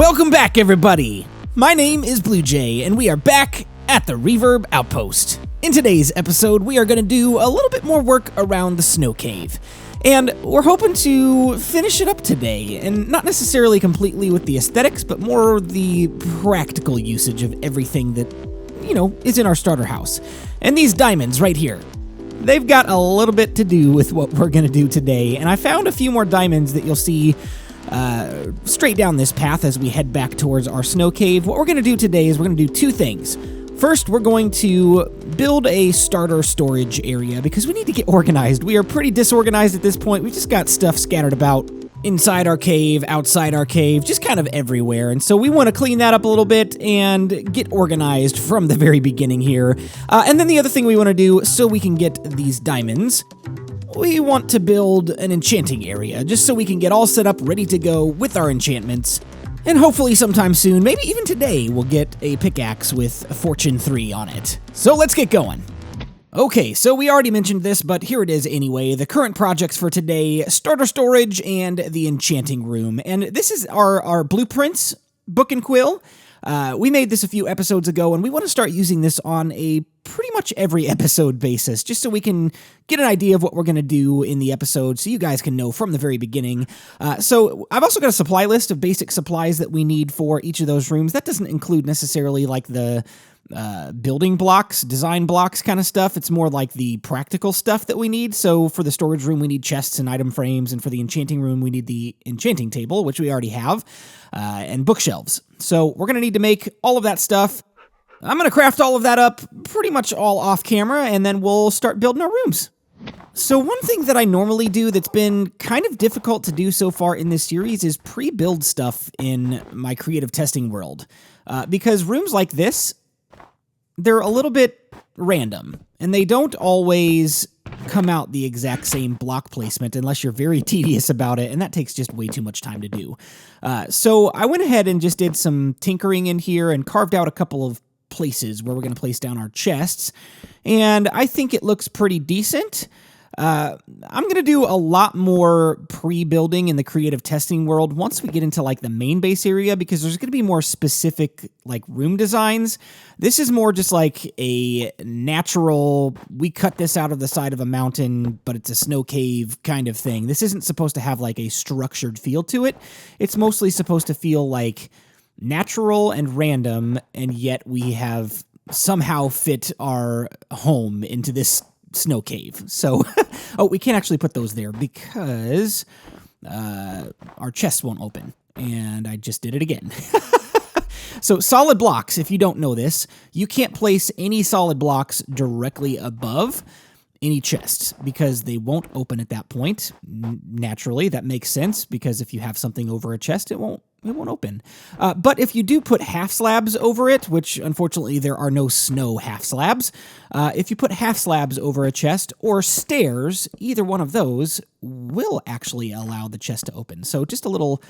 Welcome back, everybody! My name is BluJay, and we are back at the Reverb Outpost. In today's episode, we are going to do a little bit more work around the snow cave. And we're hoping to finish it up today, and not necessarily completely with the aesthetics, but more the practical usage of everything that, is in our starter house. And these diamonds right here, they've got a little bit to do with what we're going to do today, and I found a few more diamonds that you'll see straight down this path as we head back towards our snow cave. What we're going to do today is we're going to do two things. First, we're going to build a starter storage area because we need to get organized. We are pretty disorganized at this point. We just got stuff scattered about inside our cave, outside our cave, just kind of everywhere. And so we want to clean that up a little bit and get organized from the very beginning here. And then the other thing we want to do so we can get these diamonds, we want to build an enchanting area just so we can get all set up, ready to go with our enchantments. And hopefully sometime soon, maybe even today, we'll get a pickaxe with a Fortune 3 on it. So let's get going. Okay, so we already mentioned this, but here it is anyway. The current projects for today, starter storage and the enchanting room. And this is our blueprints book and quill. We made this a few episodes ago, and we want to start using this on a pretty much every episode basis, just so we can get an idea of what we're going to do in the episode, so you guys can know from the very beginning. So I've also got a supply list of basic supplies that we need for each of those rooms. That doesn't include necessarily like the building blocks, design blocks kind of stuff. It's more like the practical stuff that we need. So for the storage room, we need chests and item frames, and for the enchanting room, we need the enchanting table, which we already have, and bookshelves. So we're going to need to make all of that stuff. I'm going to craft all of that up pretty much all off camera, and then we'll start building our rooms. So one thing that I normally do that's been kind of difficult to do so far in this series is pre-build stuff in my creative testing world. Because rooms like this, they're a little bit random, and they don't always come out the exact same block placement unless you're very tedious about it, and that takes just way too much time to do. So I went ahead and just did some tinkering in here and carved out a couple of places where we're going to place down our chests, and I think it looks pretty decent. I'm going to do a lot more pre-building in the creative testing world once we get into like the main base area, because there's going to be more specific like room designs. This is more just like a natural, we cut this out of the side of a mountain, but it's a snow cave kind of thing. This isn't supposed to have like a structured feel to it. It's mostly supposed to feel like natural and random, and yet we have somehow fit our home into this snow cave. So, oh, we can't actually put those there because our chests won't open, and I just did it again. So solid blocks, if you don't know this, you can't place any solid blocks directly above any chests because they won't open at that point. Naturally, that makes sense because if you have something over a chest, it won't open. But if you do put half slabs over it, which unfortunately there are no snow half slabs, if you put half slabs over a chest or stairs, either one of those will actually allow the chest to open. So just a little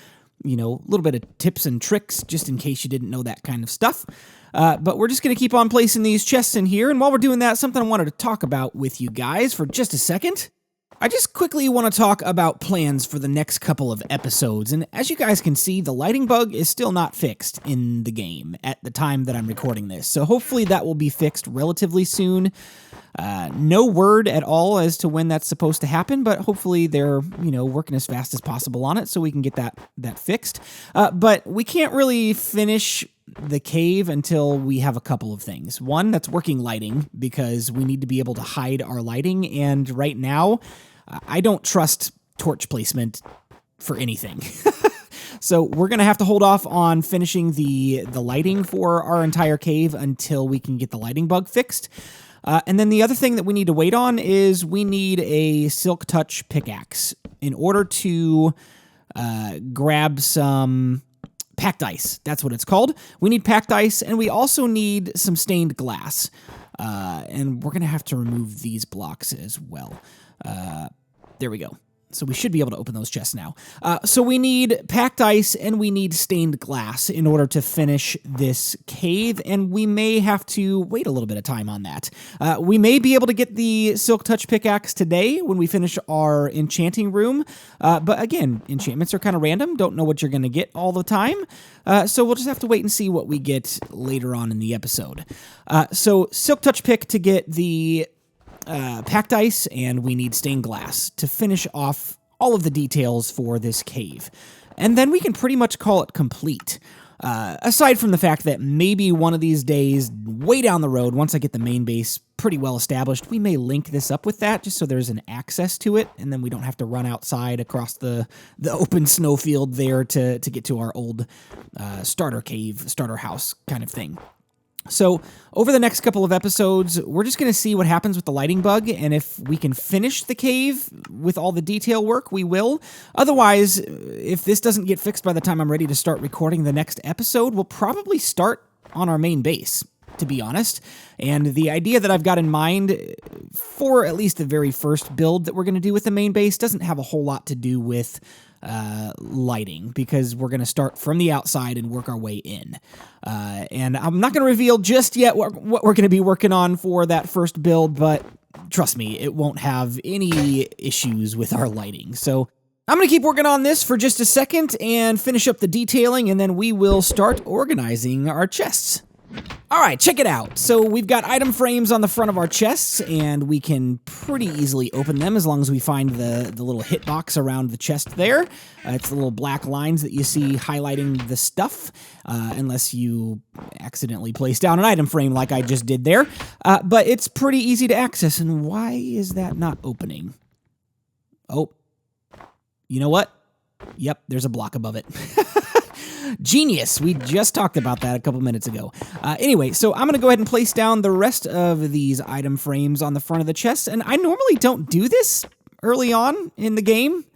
bit of tips and tricks just in case you didn't know that kind of stuff. But we're just going to keep on placing these chests in here. And while we're doing that, something I wanted to talk about with you guys for just a second. I just quickly want to talk about plans for the next couple of episodes, and as you guys can see, the lighting bug is still not fixed in the game at the time that I'm recording this, so hopefully that will be fixed relatively soon. No word at all as to when that's supposed to happen, but hopefully they're, working as fast as possible on it so we can get that fixed. But we can't really finish the cave until we have a couple of things. One, that's working lighting, because we need to be able to hide our lighting, and right now, I don't trust torch placement for anything. So we're going to have to hold off on finishing the lighting for our entire cave until we can get the lighting bug fixed. And then the other thing that we need to wait on is we need a Silk Touch pickaxe in order to grab some packed ice. That's what it's called. We need packed ice, and we also need some stained glass. And we're going to have to remove these blocks as well. There we go. So we should be able to open those chests now. So we need packed ice and we need stained glass in order to finish this cave, and we may have to wait a little bit of time on that. We may be able to get the Silk Touch pickaxe today when we finish our enchanting room, but again, enchantments are kind of random. Don't know what you're going to get all the time, so we'll just have to wait and see what we get later on in the episode. So Silk Touch pick to get the packed ice, and we need stained glass to finish off all of the details for this cave. And then we can pretty much call it complete. Aside from the fact that maybe one of these days, way down the road, once I get the main base pretty well established, we may link this up with that just so there's an access to it, and then we don't have to run outside across the open snowfield there to get to our old starter cave, starter house kind of thing. So over the next couple of episodes, we're just going to see what happens with the lighting bug, and if we can finish the cave with all the detail work, we will. Otherwise, if this doesn't get fixed by the time I'm ready to start recording the next episode, we'll probably start on our main base, to be honest. And the idea that I've got in mind for at least the very first build that we're going to do with the main base doesn't have a whole lot to do with lighting, because we're going to start from the outside and work our way in. And I'm not going to reveal just yet what we're going to be working on for that first build, but trust me, it won't have any issues with our lighting. So I'm going to keep working on this for just a second and finish up the detailing, and then we will start organizing our chests. All right, check it out. So we've got item frames on the front of our chests, and we can pretty easily open them as long as we find the little hitbox around the chest there. It's the little black lines that you see highlighting the stuff, unless you accidentally place down an item frame like I just did there. But it's pretty easy to access, and why is that not opening? Oh, you know what? Yep, there's a block above it. Genius. We just talked about that a couple minutes ago. Anyway, so I'm going to go ahead and place down the rest of these item frames on the front of the chest, and I normally don't do this early on in the game.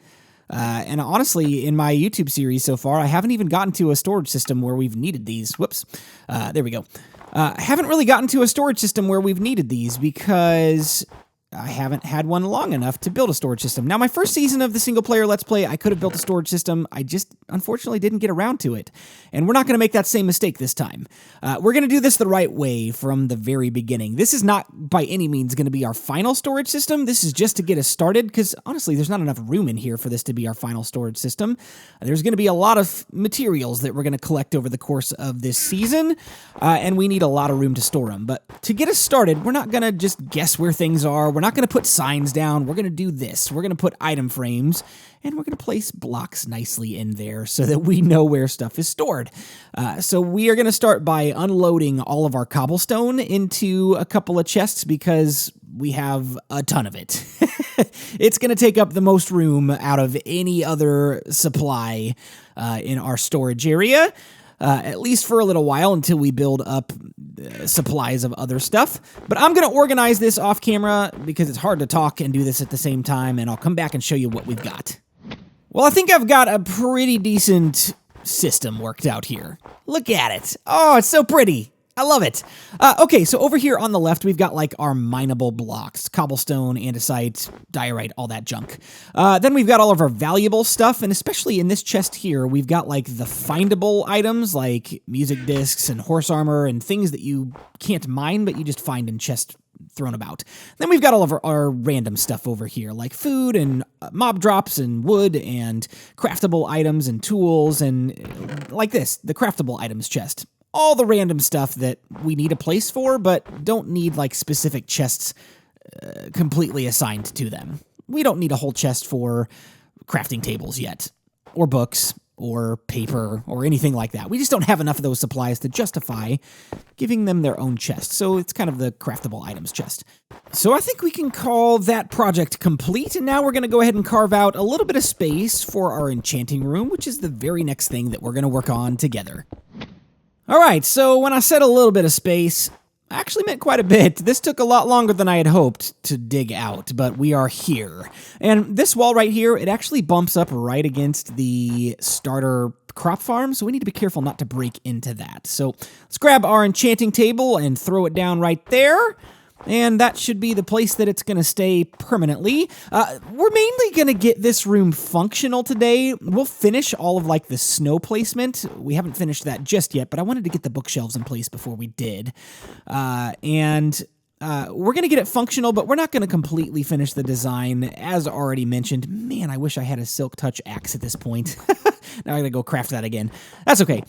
And honestly, in my YouTube series so far, I haven't even gotten to a storage system where we've needed these. Whoops. There we go. I haven't really gotten to a storage system where we've needed these because I haven't had one long enough to build a storage system. Now, my first season of the single-player Let's Play, I could have built a storage system. I just, unfortunately, didn't get around to it. And we're not going to make that same mistake this time. We're going to do this the right way from the very beginning. This is not, by any means, going to be our final storage system. This is just to get us started, because, honestly, there's not enough room in here for this to be our final storage system. There's going to be a lot of materials that we're going to collect over the course of this season, and we need a lot of room to store them. But to get us started, we're not going to just guess where things are. We're not going to put signs down. We're going to do this. We're going to put item frames, and we're going to place blocks nicely in there so that we know where stuff is stored. So we are going to start by unloading all of our cobblestone into a couple of chests because we have a ton of it. It's going to take up the most room out of any other supply in our storage area. At least for a little while until we build up supplies of other stuff. But I'm going to organize this off camera because it's hard to talk and do this at the same time, and I'll come back and show you what we've got. Well, I think I've got a pretty decent system worked out here. Look at it. Oh, it's so pretty. I love it. Okay, so over here on the left, we've got like our mineable blocks, cobblestone, andesite, diorite, all that junk. Then we've got all of our valuable stuff, and especially in this chest here, we've got like the findable items like music discs and horse armor and things that you can't mine, but you just find in chests thrown about. Then we've got all of our random stuff over here, like food and mob drops and wood and craftable items and tools and like this, the craftable items chest. All the random stuff that we need a place for, but don't need like specific chests completely assigned to them. We don't need a whole chest for crafting tables yet, or books, or paper, or anything like that. We just don't have enough of those supplies to justify giving them their own chest, so it's kind of the craftable items chest. So I think we can call that project complete, and now we're going to go ahead and carve out a little bit of space for our enchanting room, which is the very next thing that we're going to work on together. All right, so when I said a little bit of space, I actually meant quite a bit. This took a lot longer than I had hoped to dig out, but we are here. And this wall right here, it actually bumps up right against the starter crop farm, so we need to be careful not to break into that. So let's grab our enchanting table and throw it down right there. And that should be the place that it's going to stay permanently. We're mainly going to get this room functional today. We'll finish all of like the snow placement. We haven't finished that just yet, but I wanted to get the bookshelves in place before we did. We're going to get it functional, but we're not going to completely finish the design, as already mentioned. Man, I wish I had a Silk Touch axe at this point. Now I gotta go craft that again. That's okay.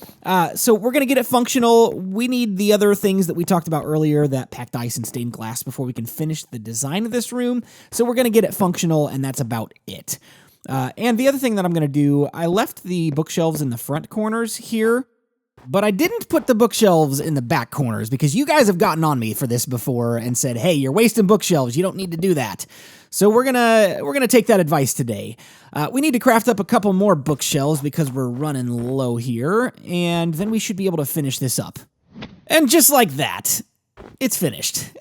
So we're gonna get it functional. We need the other things that we talked about earlier, that packed ice and stained glass, before we can finish the design of this room. So we're gonna get it functional, and that's about it. And the other thing that I'm gonna do, I left the bookshelves in the front corners here, but I didn't put the bookshelves in the back corners because you guys have gotten on me for this before and said, hey, you're wasting bookshelves. You don't need to do that. So we're gonna take that advice today. We need to craft up a couple more bookshelves because we're running low here, and then we should be able to finish this up. And just like that, it's finished.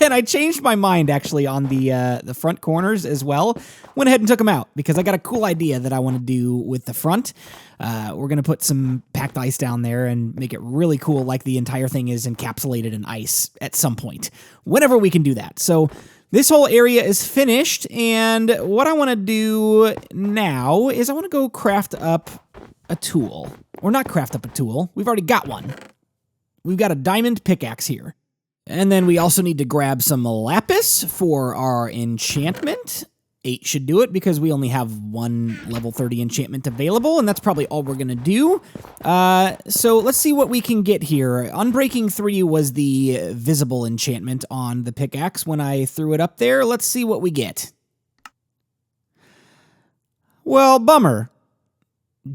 And I changed my mind actually on the front corners as well. Went ahead and took them out because I got a cool idea that I want to do with the front. We're gonna put some packed ice down there and make it really cool, like the entire thing is encapsulated in ice at some point, whenever we can do that. So this whole area is finished, and what I want to do now is I want to go craft up a tool. Or not craft up a tool, we've already got one. We've got a diamond pickaxe here. And then we also need to grab some lapis for our enchantment. 8 should do it because we only have one level 30 enchantment available, and that's probably all we're going to do. So let's see what we can get here. Unbreaking 3 was the visible enchantment on the pickaxe when I threw it up there. Let's see what we get. Well, bummer.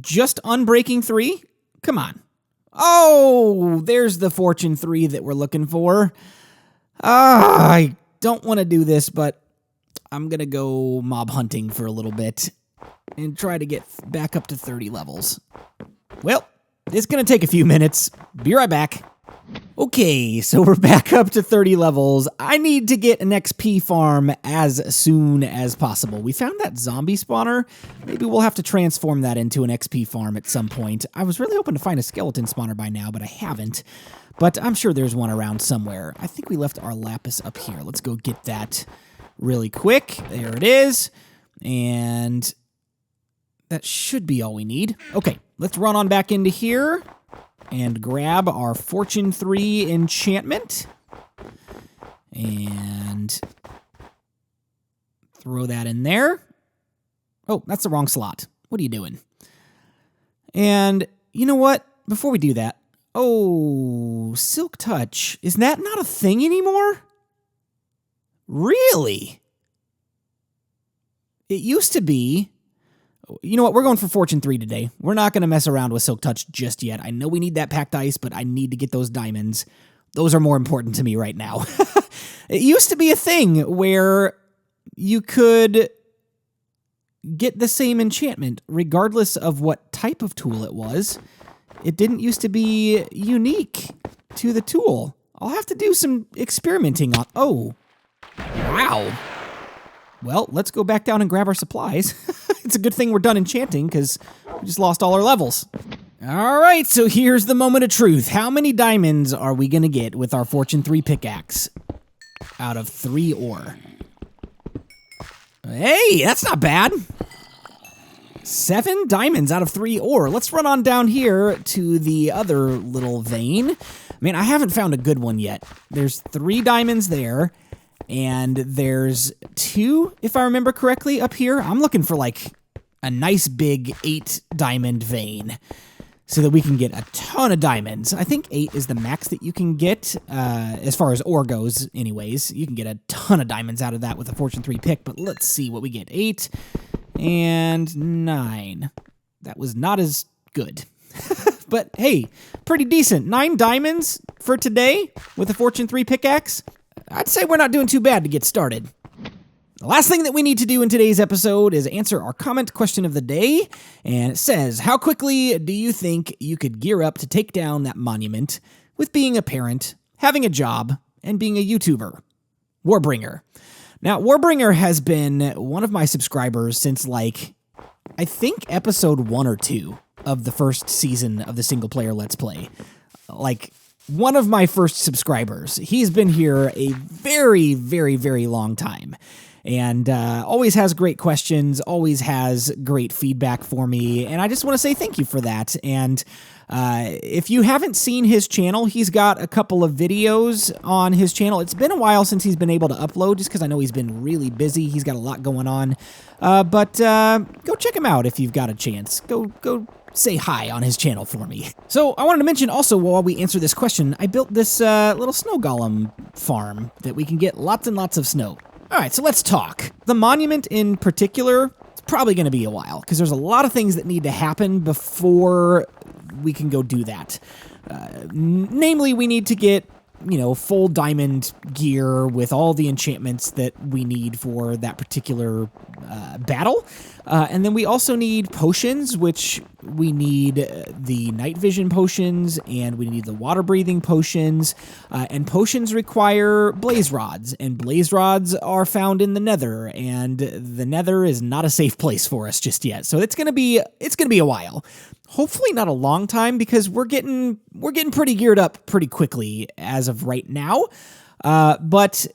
Just Unbreaking 3? Come on. Oh, there's the Fortune 3 that we're looking for. I don't want to do this, but I'm going to go mob hunting for a little bit and try to get back up to 30 levels. Well, it's going to take a few minutes. Be right back. Okay, so we're back up to 30 levels. I need to get an XP farm as soon as possible. We found that zombie spawner. Maybe we'll have to transform that into an XP farm at some point. I was really hoping to find a skeleton spawner by now, but I haven't. But I'm sure there's one around somewhere. I think we left our lapis up here. Let's go get that really quick. There it is. And that should be all we need. Okay, let's run on back into here and grab our Fortune 3 enchantment. And throw that in there. Oh, that's the wrong slot. What are you doing? And you know what? Before we do that, oh, Silk Touch. Is that not a thing anymore? Really? It used to be. You know what? We're going for Fortune 3 today. We're not going to mess around with Silk Touch just yet. I know we need that packed ice, but I need to get those diamonds. Those are more important to me right now. It used to be a thing where you could get the same enchantment regardless of what type of tool it was. It didn't used to be unique to the tool. I'll have to do some experimenting on... Oh. Wow. Well, let's go back down and grab our supplies. It's a good thing we're done enchanting, because we just lost all our levels. All right, so here's the moment of truth. How many diamonds are we going to get with our Fortune 3 pickaxe out of 3 ore? Hey, that's not bad. 7 diamonds out of 3 ore. Let's run on down here to the other little vein. Man, I haven't found a good one yet. There's 3 diamonds there. And there's 2, if I remember correctly, up here. I'm looking for like a nice big 8 diamond vein so that we can get a ton of diamonds. I think 8 is the max that you can get as far as ore goes anyways. You can get a ton of diamonds out of that with a Fortune 3 pick, but let's see what we get. 8 and 9. That was not as good. But hey, pretty decent. 9 diamonds for today with a Fortune 3 pickaxe. I'd say we're not doing too bad to get started. The last thing that we need to do in today's episode is answer our comment question of the day, and it says, how quickly do you think you could gear up to take down that monument with being a parent, having a job, and being a YouTuber? Warbringer. Now, Warbringer has been one of my subscribers since, like, I think episode 1 or 2 of the first season of the single-player Let's Play. Like, one of my first subscribers. He's been here a very, very, very long time. And always has great questions, always has great feedback for me, and I just want to say thank you for that. And if you haven't seen his channel, he's got a couple of videos on his channel. It's been a while since he's been able to upload, just because I know he's been really busy. He's got a lot going on. But go check him out if you've got a chance. Go say hi on his channel for me. So I wanted to mention also, while we answer this question, I built this little snow golem farm that we can get lots and lots of snow. All right, so let's talk. The monument in particular, it's probably going to be a while because there's a lot of things that need to happen before we can go do that. Namely, we need to get, full diamond gear with all the enchantments that we need for that particular battle. And then we also need potions, which we need the night vision potions, and we need the water breathing potions. And potions require blaze rods, and blaze rods are found in the Nether, and the Nether is not a safe place for us just yet. So it's gonna be a while. Hopefully not a long time, because we're getting pretty geared up pretty quickly as of right now. But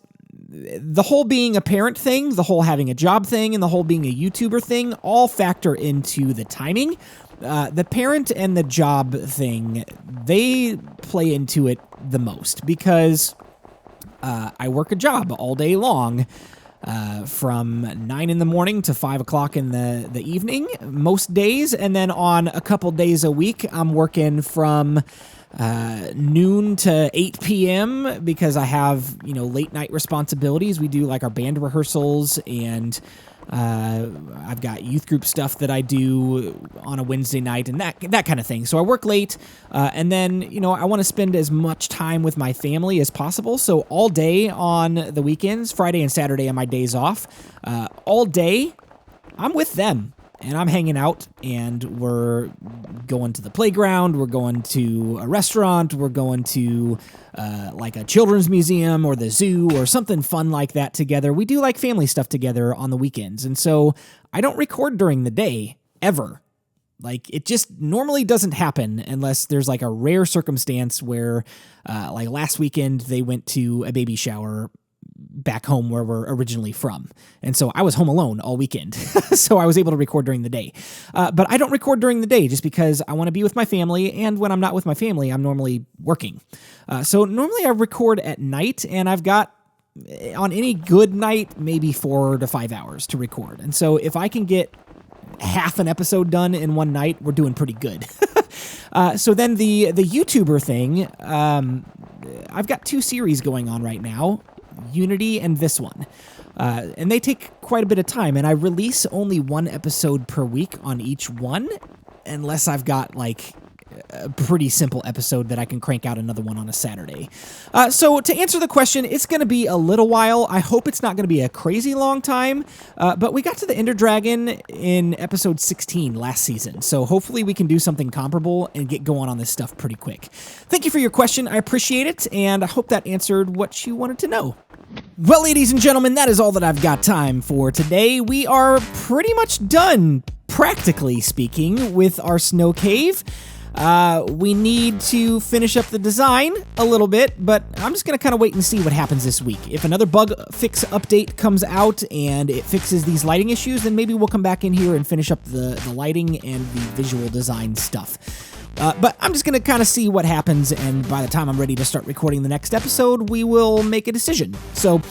the whole being a parent thing, the whole having a job thing, and the whole being a YouTuber thing all factor into the timing. The parent and the job thing, they play into it the most, because I work a job all day long. From 9 in the morning to 5 o'clock in the evening most days, and then on a couple days a week I'm working from noon to 8 p.m. because I have late night responsibilities. We do like our band rehearsals, and I've got youth group stuff that I do on a Wednesday night, and that kind of thing. So I work late, and then, I want to spend as much time with my family as possible. So all day on the weekends, Friday and Saturday are my days off. All day, I'm with them, and I'm hanging out, and we're going to the playground, we're going to a restaurant, we're going to like a children's museum or the zoo or something fun like that together. We do like family stuff together on the weekends, and so I don't record during the day, ever. Like, it just normally doesn't happen unless there's like a rare circumstance where, like last weekend, they went to a baby shower back home where we're originally from. And so I was home alone all weekend. So I was able to record during the day. But I don't record during the day just because I want to be with my family. And when I'm not with my family, I'm normally working. So normally I record at night, and I've got, on any good night, maybe 4 to 5 hours to record. And so if I can get half an episode done in one night, we're doing pretty good. So then the YouTuber thing, I've got 2 series going on right now, Unity and this one. And they take quite a bit of time, and I release only 1 episode per week on each one, unless I've got like a pretty simple episode that I can crank out another one on a Saturday. So to answer the question, it's going to be a little while. I hope it's not going to be a crazy long time, but we got to the Ender Dragon in episode 16 last season, so hopefully we can do something comparable and get going on this stuff pretty quick. Thank you for your question. I appreciate it, and I hope that answered what you wanted to know. Well, ladies and gentlemen, that is all that I've got time for today. We are pretty much done, practically speaking, with our snow cave. We need to finish up the design a little bit, but I'm just going to kind of wait and see what happens this week. If another bug fix update comes out and it fixes these lighting issues, then maybe we'll come back in here and finish up the lighting and the visual design stuff. But I'm just going to kind of see what happens, and by the time I'm ready to start recording the next episode, we will make a decision. So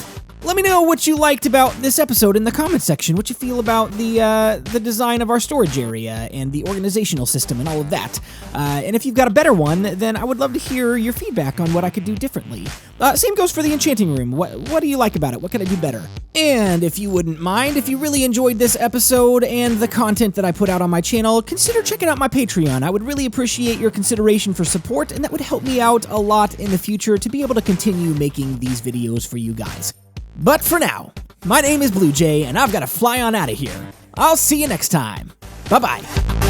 let me know what you liked about this episode in the comments section, what you feel about the design of our storage area and the organizational system and all of that. And if you've got a better one, then I would love to hear your feedback on what I could do differently. Same goes for the Enchanting Room. What do you like about it? What can I do better? And if you wouldn't mind, if you really enjoyed this episode and the content that I put out on my channel, consider checking out my Patreon. I would really appreciate your consideration for support, and that would help me out a lot in the future to be able to continue making these videos for you guys. But for now, my name is BluJay, and I've got to fly on out of here. I'll see you next time. Bye-bye.